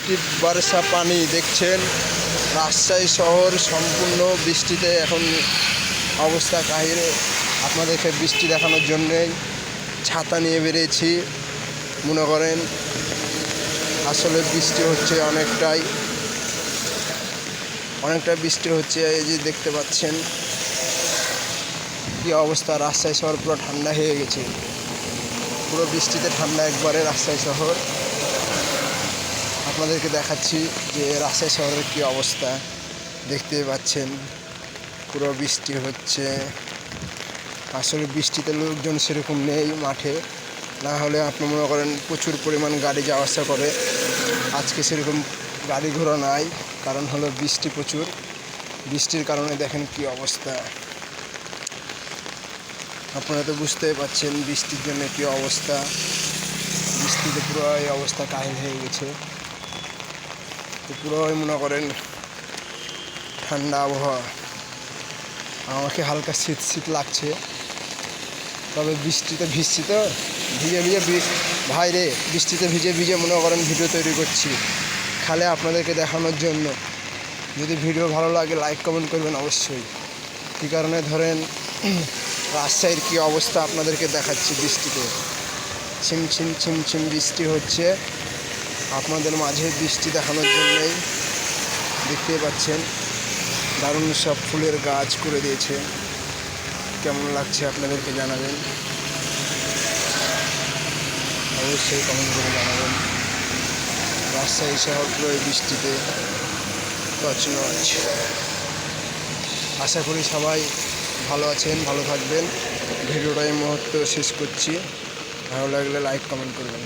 বৃষ্টির বর্ষা পানি দেখছেন। রাজশাহী শহর সম্পূর্ণ বৃষ্টিতে এখন অবস্থা কাহিল। আপনাদেরকে বৃষ্টি দেখানোর জন্যেই ছাতা নিয়ে বেরিয়েছি। মনে করেন আসলে বৃষ্টি হচ্ছে অনেকটা বৃষ্টি হচ্ছে। এই যে দেখতে পাচ্ছেন কি অবস্থা, রাজশাহী শহর পুরো ঠান্ডা হয়ে গেছে। পুরো বৃষ্টিতে ঠান্ডা একবারে রাজশাহী শহর। আপনাদেরকে দেখাচ্ছি যে রাজশাহী শহরের কি অবস্থা। দেখতে পাচ্ছেন পুরো বৃষ্টি হচ্ছে। আসলে বৃষ্টিতে লোকজন সেরকম নেই মাঠে, না হলে আপনি মনে করেন প্রচুর পরিমাণ গাড়ি যাওয়া আসা করে। আজকে সেরকম গাড়ি ঘোড়া নাই, কারণ হলো বৃষ্টি প্রচুর। বৃষ্টির কারণে দেখেন কি অবস্থা। আপনারা তো বুঝতেই পারছেন বৃষ্টির জন্য কি অবস্থা। বৃষ্টিতে পুরো এই অবস্থা কাহিল হয়ে গেছে। তো পুরোই মনে করেন ঠান্ডা আবহাওয়া। আমাকে হালকা শীত শীত লাগছে, তবে বৃষ্টিতে ভিজছি তো, ভিজে ভাই রে, বৃষ্টিতে ভিজে মনে করেন ভিডিও তৈরি করছি খালে আপনাদেরকে দেখানোর জন্য। যদি ভিডিও ভালো লাগে লাইক কমেন্ট করবেন অবশ্যই। কী কারণে ধরেন রাজশাহীর কী অবস্থা আপনাদেরকে দেখাচ্ছি। বৃষ্টিতে ছিমছিম বৃষ্টি হচ্ছে। আপনাদের মাঝে বৃষ্টি দেখানোর জন্যই। দেখতে পাচ্ছেন দারুণ সব ফুলের গাছ করে দিয়েছে। কেমন লাগছে আপনাদেরকে জানাবেন, অবশ্যই কমেন্ট করে জানাবেন। রাজশাহী শহর পুরো বৃষ্টিতে তছনছ। আশা করি সবাই ভালো আছেন, ভালো থাকবেন। ভিডিওটা এই মুহূর্তে শেষ করছি। ভালো লাগলে লাইক কমেন্ট করবেন।